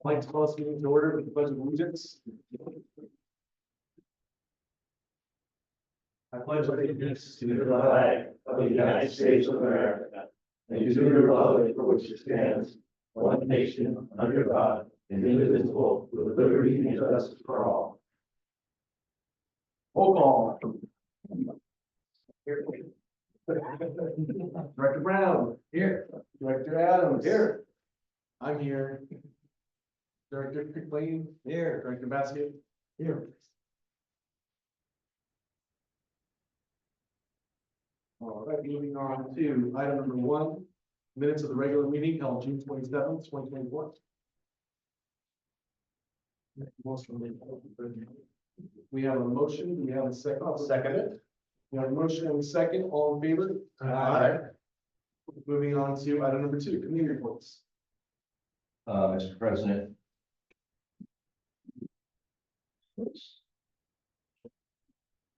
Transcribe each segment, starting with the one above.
I'd like to call this meeting to order with the pledge of allegiance. I pledge allegiance to the flag of the United States of America and to the republic for which it stands, one nation, under God, indivisible, with liberty and justice for all. Roll call. Director Brown. Here. Director Adams. Here. I'm here. Director McLean. Here. Director Basket. Here. All right, moving on to item number 1, minutes of the regular meeting held June 27th, 2024. We have a motion. Do we have a second? I'll second it. We have a motion and a second. All in favor? Aye. Moving on to item number 2, committee reports. Mr. President.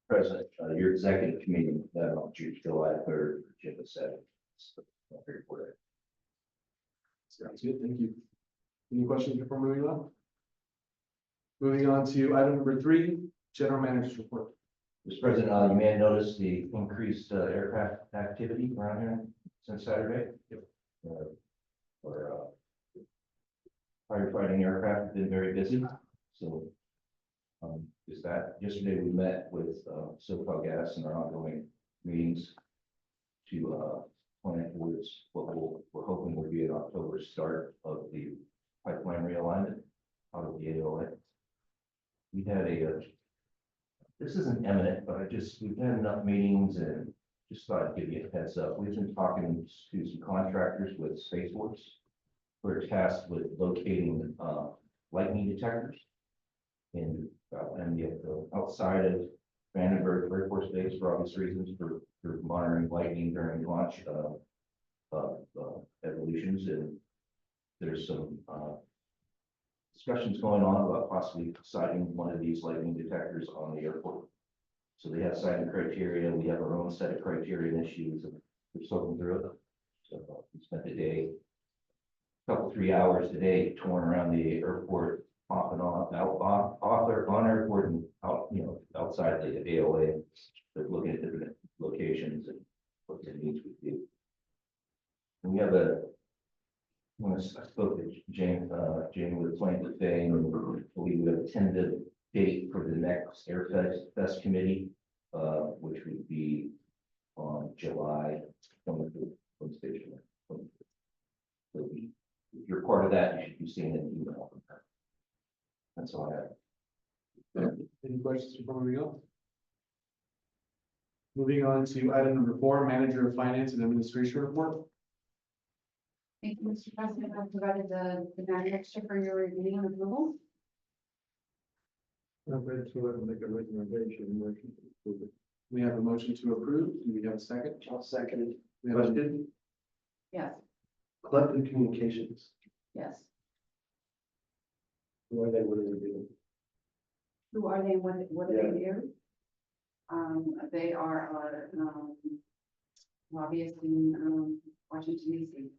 President, your executive committee met on July 3rd, Virginia 7th. Sounds good, thank you. Any questions before moving on? Moving on to item number 3, general manager's report. Mr. President, you may have noticed the increased aircraft activity around here since Saturday. Yep. Our firefighting aircraft have been very busy, so just that. Yesterday we met with SoCalGas in our ongoing meetings to plan towards what we're hoping will be an October start of the pipeline realignment out of the AOA. We had this isn't eminent, but we've had enough meetings and just thought I'd give you a heads up. We've been talking to some contractors with Spaceworks who are tasked with locating lightning detectors and outside of Vandenberg Air Force Base for obvious reasons for monitoring lightning during launch evolutions. And there's some discussions going on about possibly siting one of these lightning detectors on the airport. So they have siting criteria. We have our own set of criteria and issues, and we're sorting through it. So we spent the day, couple 3 hours today, touring around the airport, off and on, on airport and out, outside the AOA, but looking at different locations and what their needs would be. And we have when I spoke to Jane with Plain with Fame, and we have a tentative date for the next Airfest committee, which would be on July 25th. So if you're part of that, you should be seeing an email from her. That's all I have. Any questions before we go? Moving on to item number 4, manager of finance and administration report. Thank you, Mr. President. I've provided the matrix for your review and approval. I've read through it and make a recommendation. We have a motion to approve. Do we have a second? I'll second it. We have question? Yes, Collective communications. yes. What are they doing? Who are they? What do they do? They are our lobbyists in Washington, D.C.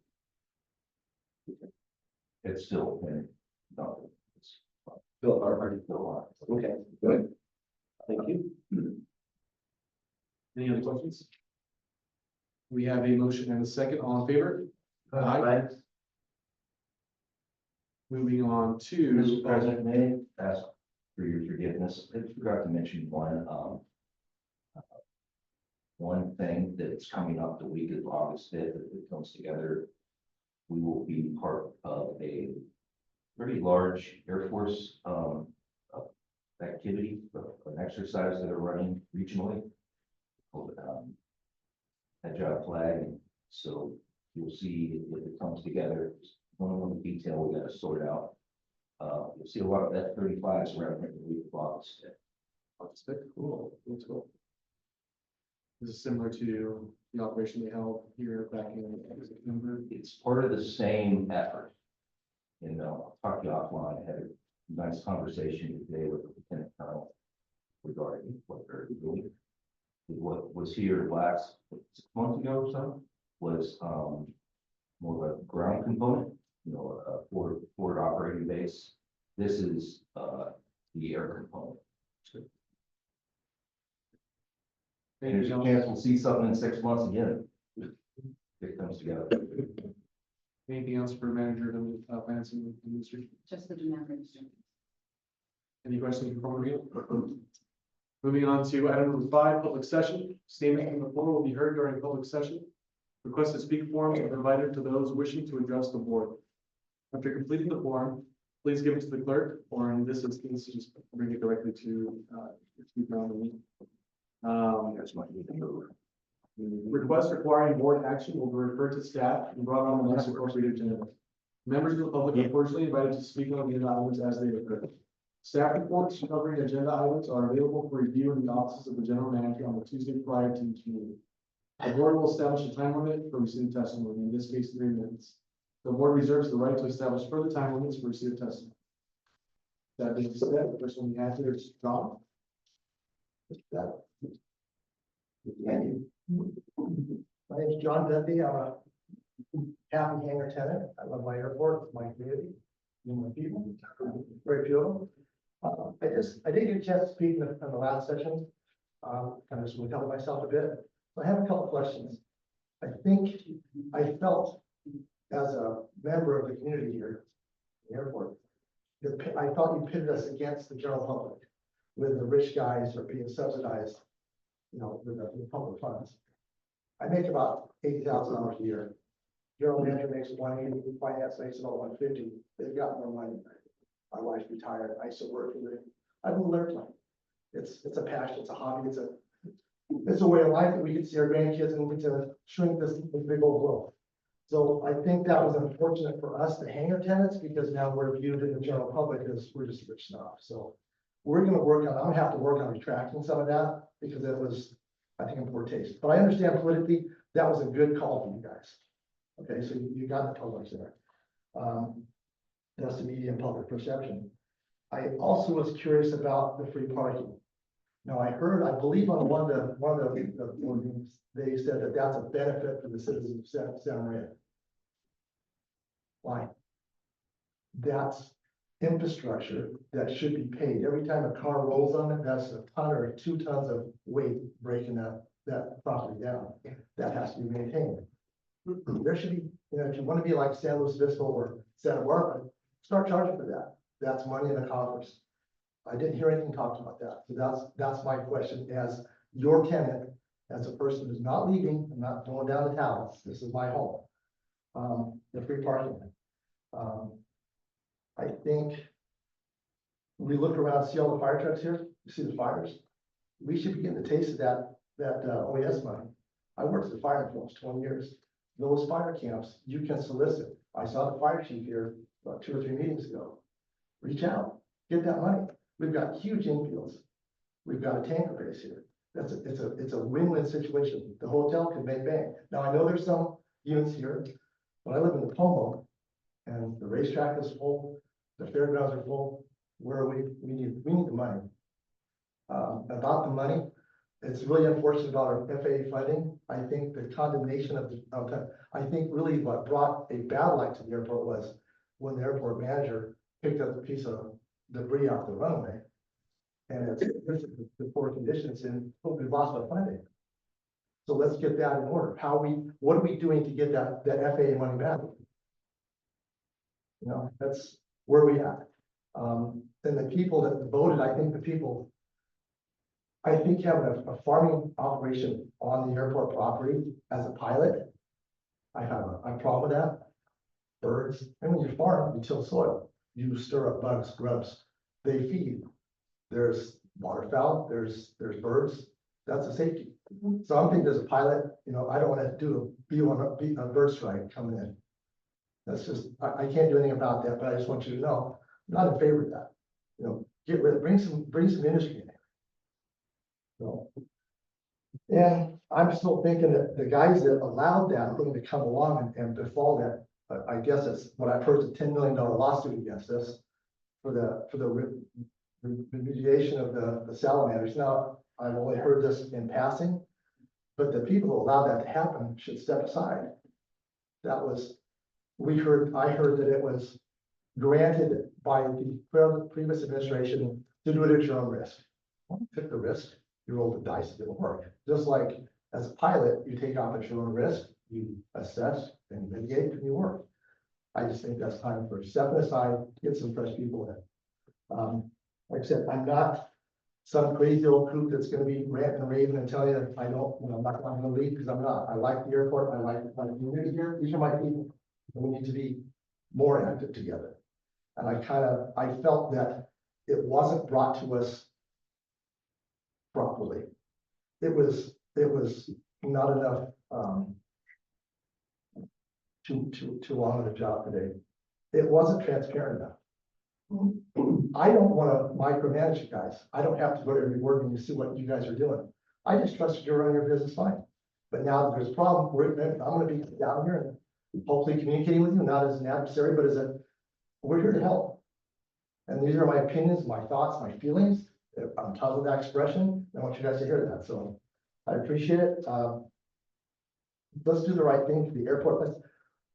It's still no, it's Philip, already Philip. Okay, good. Thank you. Any other questions? We have a motion and a second. All in favor? Aye. Moving on to Mr. President, may I ask for your forgiveness? I forgot to mention one thing that's coming up the week of August 5th, if it comes together. We will be part of a pretty large Air Force activity, an exercise that are running regionally called Agile Flag. So you'll see if it comes together. One detail we got to sort out. You'll see a lot of F-35s around here the week of August. Cool. That's cool. This is similar to the operation they held here back in September. It's part of the same effort. I'll talk to you offline. I had a nice conversation today with the Lieutenant Colonel regarding what they're doing. What was here last 6 months ago or so was more of a ground component a forward operating base. This is, the air component. And there's a chance we'll see something in 6 months again. If it comes together. Anything else for manager and finance and administration? Just the demand register. Any questions before we begin? Moving on to item number 5, public session. Statements from the floor will be heard during public session. Request to speak forms are provided to those wishing to address the board. After completing the form, please give it to the clerk, or in this instance, just bring it directly to your speaker on the meeting. That's what you need to move. Requests requiring board action will be referred to staff and brought on the next appropriate agenda. Members of the public are cordially invited to speak on the items as they occur. Staff reports covering agenda items are available for review in the offices of the general manager on the Tuesday prior to each meeting. The board will establish a time limit for receipt of testimony, in this case, 3 minutes. The board reserves the right to establish further time limits for receipt of testimony. That being said, the first one we have here is John. Thank you. My name is John Dudley. I'm a happy hangar tenant. I love my airport, it's my community, and my people, very few of them. I did get a chance to speak in the last session. Kind of just recover myself a bit. So I have a couple questions. I think I felt as a member of the community here, the airport, that I felt you pitted us against the general public with the rich guys are being subsidized, with the public funds. I make about $80,000 a year. General manager makes 180, finance makes about 150. They've got more money. My wife's retired. I still work for them. I will learn life. It's a passion. It's a hobby. It's a way of life that we can see our grandkids and we get to shrink this big old world. So I think that was unfortunate for us, the hangar tenants, because now we're viewed in the general public as we're just rich enough. So I'm gonna have to work on retracting some of that because it was, I think, in poor taste. But I understand politically, that was a good call for you guys. Okay, so you got the public there. That's the media and public perception. I also was curious about the free parking. Now I believe on one of the meetings, they said that that's a benefit for the citizens of Santa Maria. Why? That's infrastructure that should be paid. Every time a car rolls on it, that's a ton or 2 tons of weight breaking that property down. That has to be maintained. There should be, if you want to be like San Luis Obispo or Santa Barbara, start charging for that. That's money in the coffers. I didn't hear anything talked about that. So that's my question as your tenant, as a person who's not leaving, I'm not going down the towels. This is my home. The free parking. I think when we look around, see all the fire trucks here, you see the fires. We should be getting a taste of that OAS money. I worked at the fire for almost 20 years. Those fire camps, you can solicit. I saw the fire chief here about 2 or 3 meetings ago. Reach out, get that money. We've got huge infields. We've got a tanker base here. It's a win-win situation. The hotel can make bank. Now I know there's some units here, but I live in the Pomo, and the racetrack is full. The fairgrounds are full. Where are we? We need the money. About the money, it's really unfortunate about our FAA funding. I think the condemnation I think really what brought a bad light to the airport was when the airport manager picked up a piece of debris off the runway. And it's the poor conditions and we lost our funding. So let's get that in order. What are we doing to get that FAA money back? That's where we at. And the people that voted, I think having a farming operation on the airport property as a pilot, I have a problem with that. Birds, and when you farm, you till soil, you stir up bugs, grubs, they feed. There's waterfowl, there's birds, that's a safety. So I'm thinking as a pilot, I don't want to be a bird strike coming in. That's just, I can't do anything about that, but I just want you to know, I'm not in favor of that. Bring some industry in there. So, and I'm still thinking that the guys that allowed that thing to come along and befall that, I guess it's what I've heard is a $10 million lawsuit against us for the remediation of the salamanders. Now, I've only heard this in passing, but the people who allowed that to happen should step aside. That was I heard that it was granted by the previous administration to do it at your own risk. Well, you took the risk, you rolled the dice, it didn't work. Just like as a pilot, you take off at your own risk, you assess and mitigate and you work. I just think that's time for stepping aside, get some fresh people in. Like I said, I'm not some crazy old coot that's gonna be ranting and raving and tell you, I'm not gonna leave, because I'm not. I like the airport, I like my community here, these are my people. And we need to be more active together. And I felt that it wasn't brought to us properly. It was not enough, to honor the job today. It wasn't transparent enough. I don't want to micromanage you guys. I don't have to go to every board meeting to see what you guys are doing. I just trusted you to run your business fine. But now that there's a problem, I'm going to be down here and hopefully communicating with you, not as an adversary, but we're here to help. And these are my opinions, my thoughts, my feelings. I'm entitled to that expression. I want you guys to hear that. So I appreciate it. Let's do the right thing for the airport.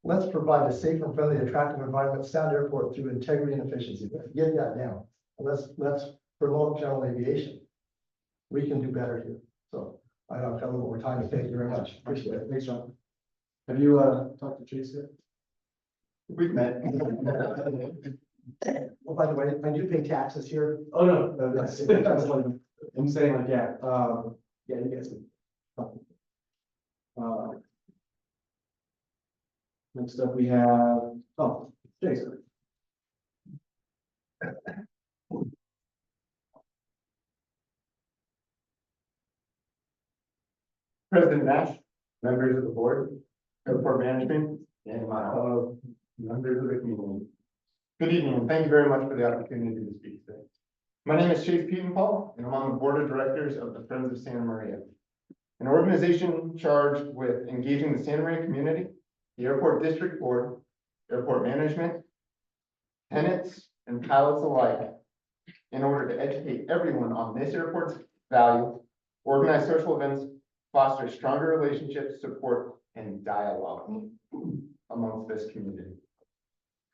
Let's provide a safe and friendly, attractive environment, sound airport through integrity and efficiency. Let's get that down. Let's promote general aviation. We can do better here. So I don't know what we're trying to. Thank you very much. Appreciate it. Thanks, John. Have you, talked to Chase yet? We've met. Well, by the way, I do pay taxes here. Oh, no, that's like, I'm saying like, yeah, you guys. Next up we have, Jason. President Nash, members of the board, airport management, and my fellow members of the community. Good evening, and thank you very much for the opportunity to speak today. My name is Chase Pietenpaul, and I'm on the board of directors of the Friends of Santa Maria, an organization charged with engaging the Santa Maria community, the airport district board, airport management, tenants, and pilots alike, in order to educate everyone on this airport's value, organize social events, foster stronger relationships, support, and dialogue amongst this community.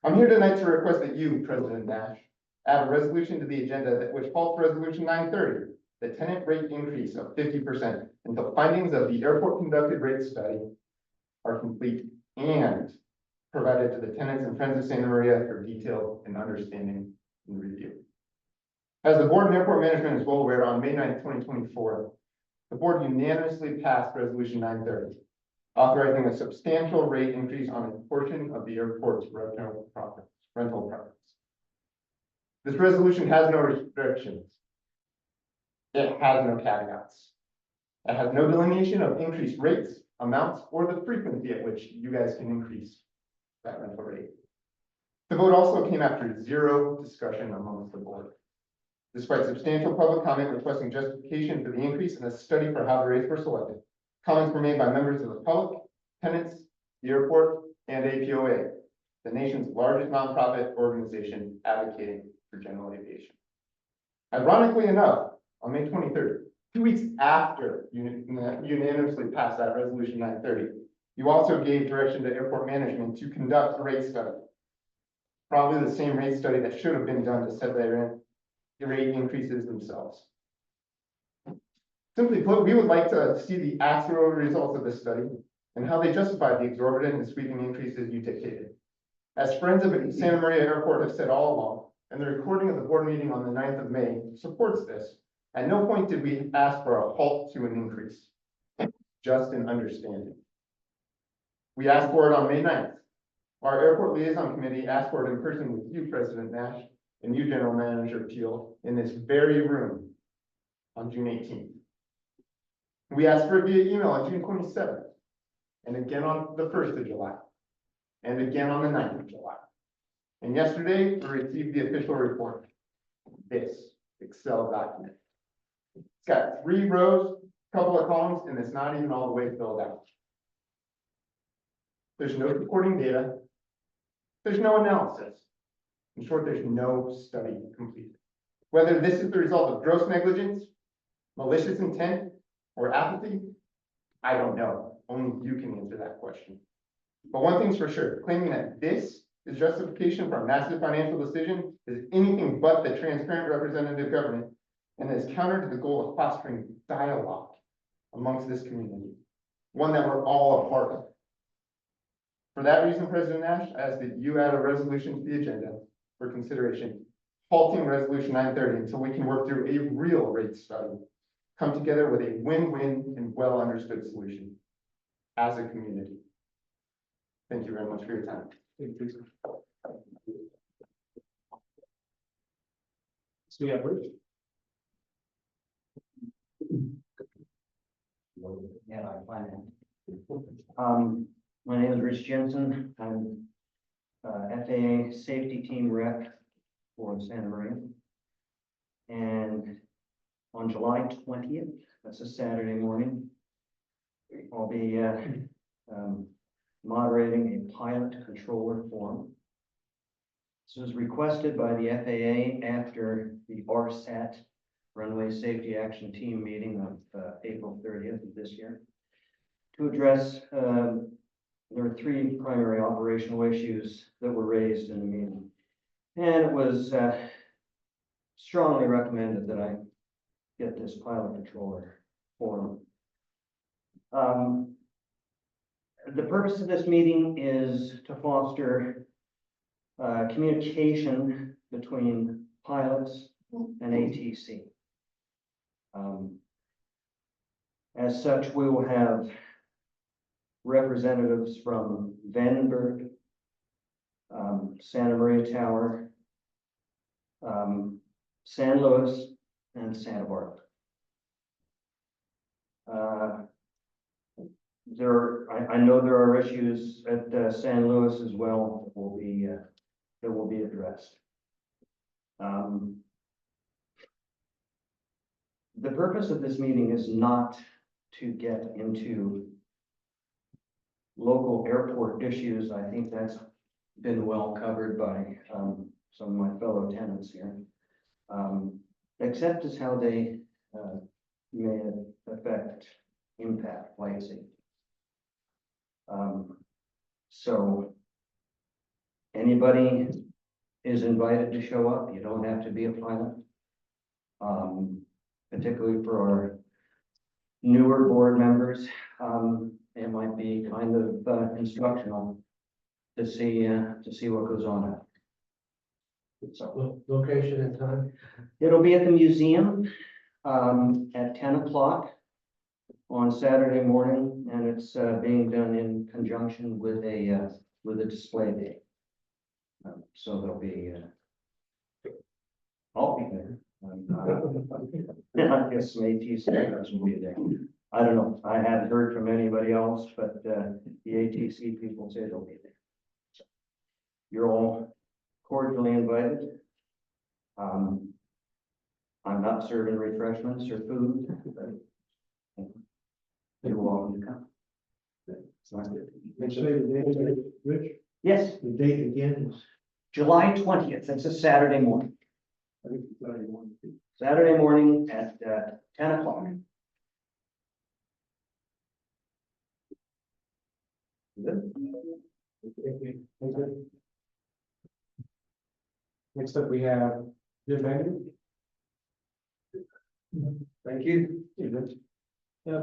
I'm here tonight to request that you, President Nash, add a resolution to the agenda which calls for Resolution 930, the tenant rate increase of 50% until findings of the airport conducted rate study are complete and provided to the tenants and Friends of Santa Maria for detailed and understanding and review. As the board and airport management is well aware, on May 9th, 2024, the board unanimously passed Resolution 930, authorizing a substantial rate increase on a portion of the airport's rental properties. This resolution has no restrictions. It has no caveats. It has no delineation of increased rates, amounts, or the frequency at which you guys can increase that rental rate. The vote also came after zero discussion amongst the board. Despite substantial public comment requesting justification for the increase and a study for how the rates were selected, comments were made by members of the public, tenants, the airport, and APOA, the nation's largest nonprofit organization advocating for general aviation. Ironically enough, on May 23rd, 2 weeks after you unanimously passed that Resolution 930, you also gave direction to airport management to conduct a rate study. Probably the same rate study that should have been done to set the rate increases themselves. Simply put, we would like to see the actual results of this study and how they justify the exorbitant and sweeping increases you dictated. As Friends of Santa Maria Airport have said all along, and the recording of the board meeting on the 9th of May supports this, at no point did we ask for a halt to an increase, just an understanding. We asked for it on May 9th. Our airport liaison committee asked for it in person with you, President Nash, and you, General Manager Peel, in this very room on June 18th. We asked for it via email on June 27th, and again on the 1st of July, and again on the 9th of July. And yesterday, we received the official report, this Excel document. It's got 3 rows, a couple of columns, and it's not even all the way filled out. There's no supporting data. There's no analysis. In short, there's no study completed. Whether this is the result of gross negligence, malicious intent, or apathy, I don't know. Only you can answer that question. But one thing's for sure, claiming that this is justification for a massive financial decision is anything but the transparent representative government and is counter to the goal of fostering dialogue amongst this community, one that we're all a part of. For that reason, President Nash, I ask that you add a resolution to the agenda for consideration, halting resolution 930 until we can work through a real rate study, come together with a win-win and well-understood solution as a community. Thank you very much for your time. So yeah, Rich. Yeah, I find it. My name is Rich Jensen. I'm FAA Safety Team Rep for Santa Maria. And on July 20th, that's a Saturday morning, I'll be moderating a pilot controller forum. This was requested by the FAA after the RSAT Runway Safety Action Team meeting of April 30th of this year. To address, there were three primary operational issues that were raised in the meeting. And it was strongly recommended that I get this pilot controller forum. The purpose of this meeting is to foster communication between pilots and ATC. As such, we will have representatives from Vandenberg, Santa Maria Tower, San Luis, and Santa Barbara. I know there are issues at San Luis as well that will be addressed. The purpose of this meeting is not to get into local airport issues. I think that's been well covered by some of my fellow tenants here, except as how they may impact flight safety. So anybody is invited to show up. You don't have to be a pilot. Particularly for our newer board members, it might be kind of instructional to see what goes on. So Location and time. it'll be at the museum at 10 o'clock on Saturday morning, and it's being done in conjunction with a display day. So there'll be I'll be there. I guess some ATC members will be there. I don't know. I haven't heard from anybody else, but the ATC people say they'll be there. So you're all cordially invited. I'm not serving refreshments or food, but you're welcome to come. Make sure the date, Rich, Yes, the date again is. July 20th. It's a Saturday morning. I think it's 31. Saturday morning at 10 o'clock. Next up, we have Jim Banger. Thank you.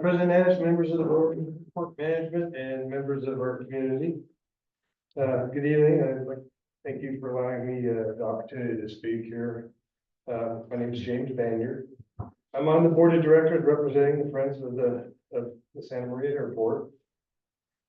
President Nash, members of the board, work management, and members of our community. Good evening. I'd like to thank you for allowing me the opportunity to speak here. My name is James Banyard. I'm on the board of directors representing the Friends of the Santa Maria Airport,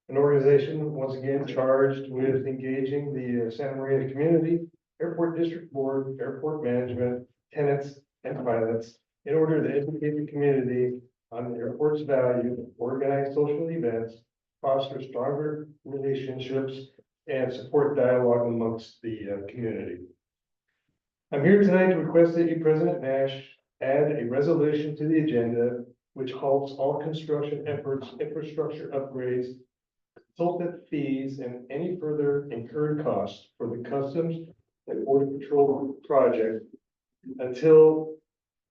an organization once again charged with engaging the Santa Maria community, airport district board, airport management, tenants, and pilots in order to educate the community on the airport's value, organize social events, foster stronger relationships, and support dialogue amongst the community. I'm here tonight to request that you, President Nash, add a resolution to the agenda which halts all construction efforts, infrastructure upgrades, consultant fees, and any further incurred costs for the Customs and Border Patrol project until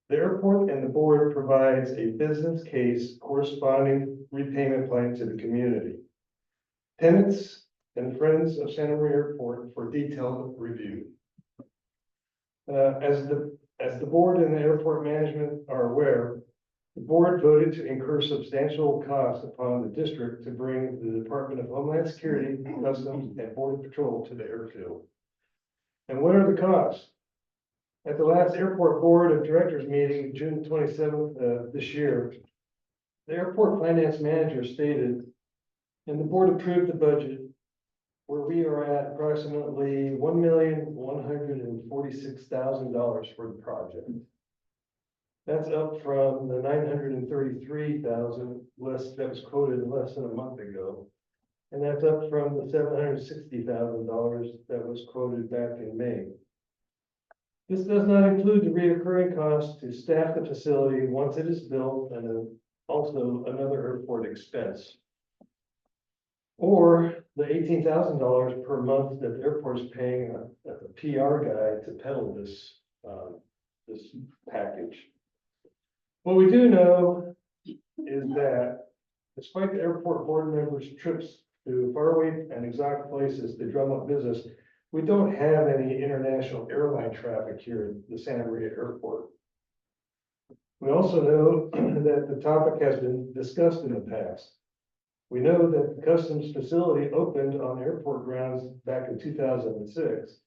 the airport and the board provides a business case corresponding repayment plan to the community. Tenants and Friends of Santa Maria Airport for detailed review. As the board and the airport management are aware, the board voted to incur substantial costs upon the district to bring the Department of Homeland Security, Customs, and Border Patrol to the airfield. And what are the costs? At the last airport board of directors meeting, June 27th this year, the airport finance manager stated, and the board approved the budget, where we are at approximately $1,146,000 for the project. That's up from the $933,000 less that was quoted less than a month ago. And that's up from the $760,000 that was quoted back in May. This does not include the recurring costs to staff the facility once it is built, and also another airport expense, or the $18,000 per month that the airport is paying a PR guy to peddle this package. What we do know is that despite the airport board members' trips to faraway and exotic places to drum up business, we don't have any international airline traffic here at the Santa Maria Airport. We also know that the topic has been discussed in the past. We know that the customs facility opened on airport grounds back in 2006.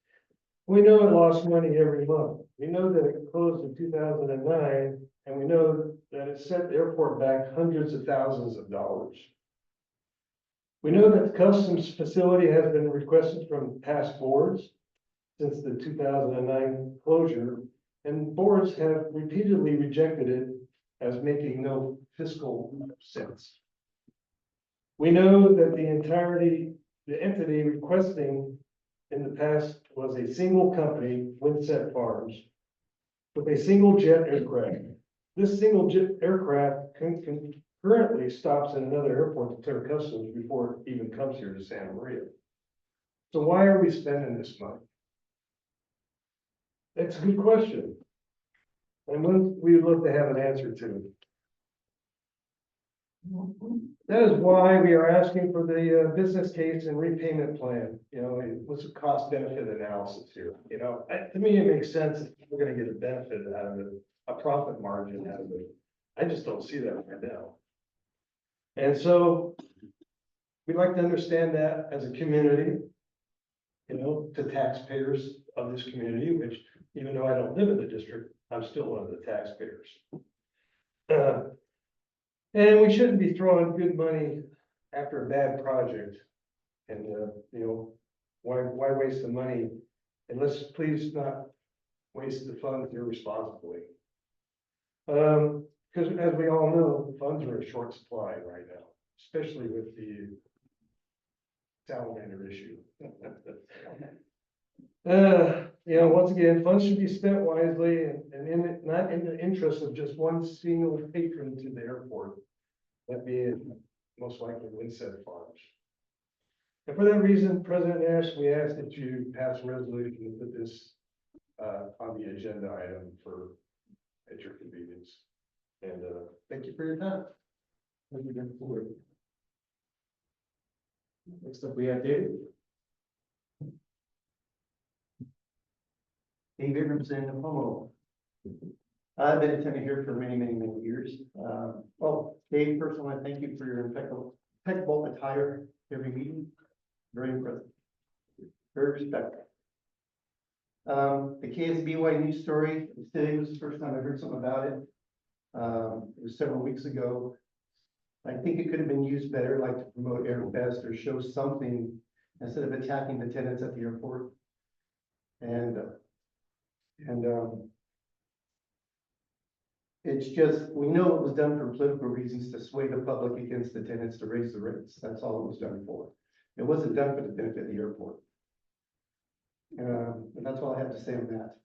We know it lost money every month. We know that it closed in 2009, and we know that it set the airport back hundreds of thousands of dollars. We know that the customs facility has been requested from past boards since the 2009 closure, and boards have repeatedly rejected it as making no fiscal sense. We know that the entity requesting in the past was a single company, Windset Farms, with a single jet aircraft. This single jet aircraft currently stops at another airport to clear customs before it even comes here to Santa Maria. So why are we spending this money? That's a good question. And we would love to have an answer to. That is why we are asking for the business case and repayment plan. You know, what's a cost benefit analysis here? You know, to me, it makes sense if we're gonna get a benefit out of it, a profit margin out of it. I just don't see that right now. And so we'd like to understand that as a community, you know, to taxpayers of this community, which even though I don't live in the district, I'm still one of the taxpayers. And we shouldn't be throwing good money after a bad project. And, you know, why waste the money? And let's please not waste the funds irresponsibly. Because as we all know, funds are in short supply right now, especially with the salamander issue. You know, once again, funds should be spent wisely and not in the interest of just one single patron to the airport. That being most likely Windset Farms. And for that reason, President Nash, we ask that you pass a resolution to put this on the agenda item at your convenience. And thank you for your time. Thank you, Mr. Ford. Next up, we have David. Dave Abramson, Homo. I've been attending here for many years. Well, Dave, first I want to thank you for your impeccable attire every meeting. Very impressive. Very respectful. The KSBY news story, today was the first time I heard something about it. It was several weeks ago. I think it could have been used better, like to promote AirFest or show something instead of attacking the tenants at the airport. And it's just, we know it was done for political reasons to sway the public against the tenants to raise the rates. That's all it was done for. It wasn't done for the benefit of the airport. And that's all I have to say on that.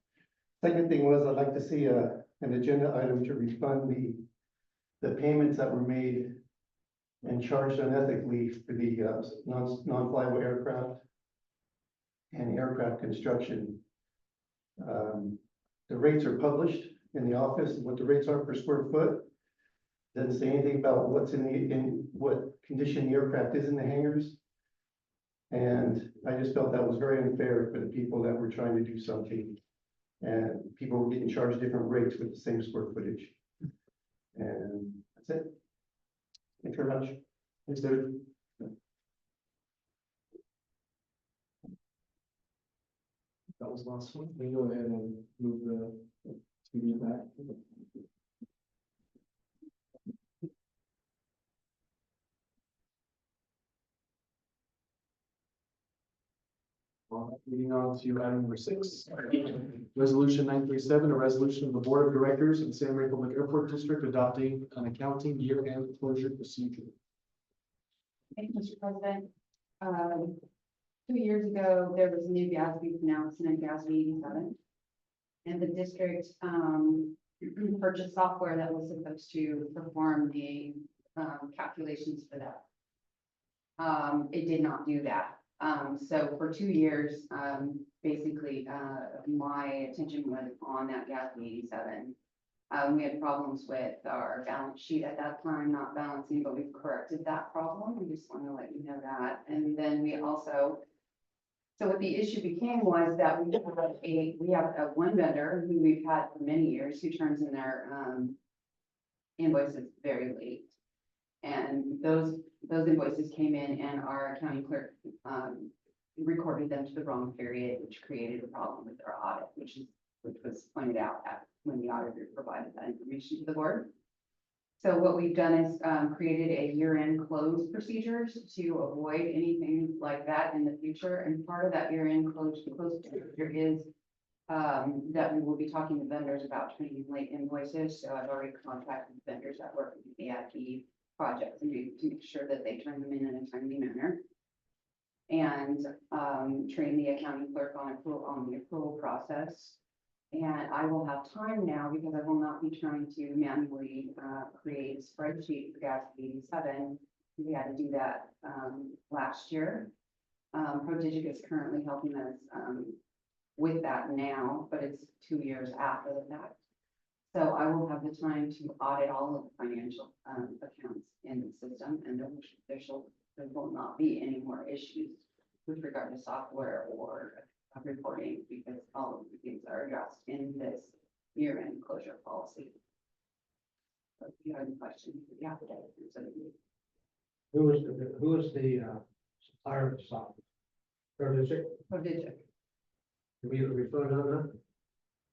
Second thing was, I'd like to see an agenda item to refund the payments that were made and charged unethically for the non-flyable aircraft and aircraft construction. The rates are published in the office, what the rates are per square foot. Doesn't say anything about what's in what condition the aircraft is in the hangars. And I just felt that was very unfair for the people that were trying to do something. And people were getting charged different rates with the same square footage. And that's it. Thanks very much. Thanks, David. That was the last one. We can go ahead and move the TV back. Moving on to item number 6, resolution 937, a resolution of the Board of Directors in San Maria Public Airport District adopting an accounting year-end closure procedure. Thank you, Mr. President. 2 years ago, there was a new GASB announcement, GASB 87. And the district purchased software that was supposed to perform the calculations for that. It did not do that. So for 2 years, basically, my attention was on that GASB 87. We had problems with our balance sheet at that time, not balancing, but we've corrected that problem. We just want to let you know that. And then we also, so what the issue became was that we have a one vendor who we've had for many years who turns in their invoices very late. And those invoices came in and our accounting clerk recorded them to the wrong period, which created a problem with our audit, which was pointed out at when the auditor provided that information to the board. So what we've done is created a year-end close procedures to avoid anything like that in the future. And part of that year-end close procedure is that we will be talking to vendors about turning in late invoices. So I've already contacted vendors that work with the VIP projects and to make sure that they turn them in a timely manner. And train the accounting clerk on the approval process. And I will have time now because I will not be trying to manually create a spreadsheet for GASB 87. We had to do that last year. Prodigit is currently helping us with that now, but it's 2 years after the fact. So I will have the time to audit all of the financial accounts in the system, and there will not be any more issues with regard to software or reporting, because all of the things are addressed in this year-end closure policy. So if you have any questions, you have to get it. So Who is the supplier of the software? Prodigit. We voted on that?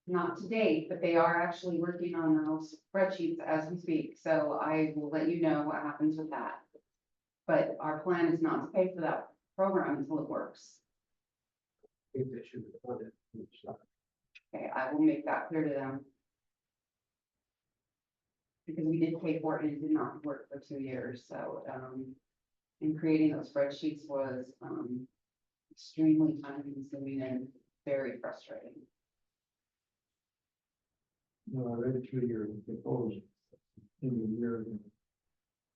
Not to date, but they are actually working on those spreadsheets as we speak, so I will let you know what happens with that. But our plan is not to pay for that program until it works. I think they should be funded. Okay, I will make that clear to them. Because we did pay for it and it did not work for 2 years, so, and creating those spreadsheets was, extremely time consuming and very frustrating. No, I read through your proposal in the year.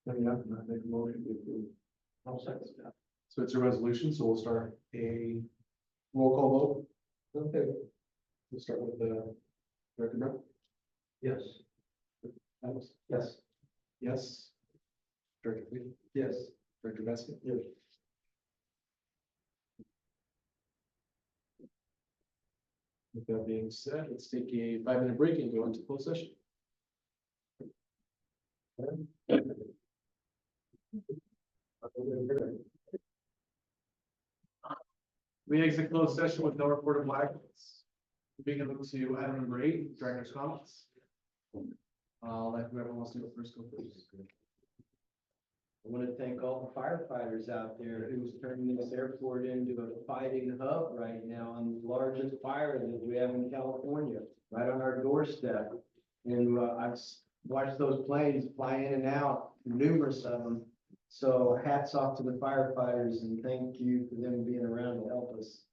Coming up, and I make a motion to approve. I'll second that. So it's a resolution, so we'll start a roll call vote. Okay. We'll start with the Director Brown. Yes. Adams? Yes. Yes. Director Freeman? Yes. Director Baskin? Yes. With that being said, let's take a 5-minute break and go into closed session. We exit closed session with no reported black. Moving on to item number 8, Director's comments. I'll let whoever wants to go first go first. I want to thank all the firefighters out there who's turning this airport into a fighting hub right now, on the largest fire that we have in California, right on our doorstep. And I've watched those planes fly in and out, numerous of them. So hats off to the firefighters and thank you for them being around to help us.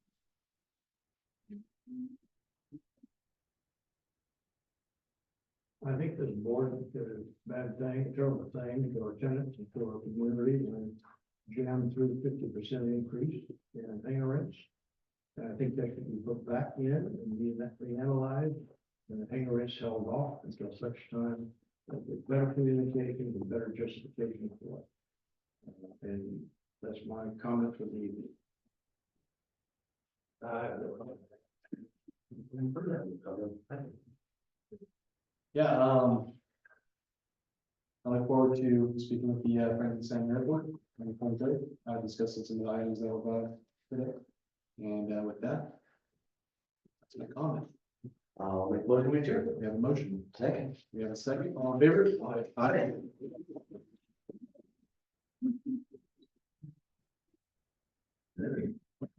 I think this board did a bad thing, terrible thing to our tenants and to our community and jammed through the 50% increase in hangar rents. And I think that can be put back in and be reanalyzed, and the hangar rents held off until such time that there's better communication and better justification for it. And that's my comment for the evening. Yeah, I look forward to speaking with the Franklin County Airport on the 23rd, discussing some of the items that were brought up today. And with that, that's my comment. I'll make motion with you. We have a motion. Second. We have a second. All in favor? Aye. Aye.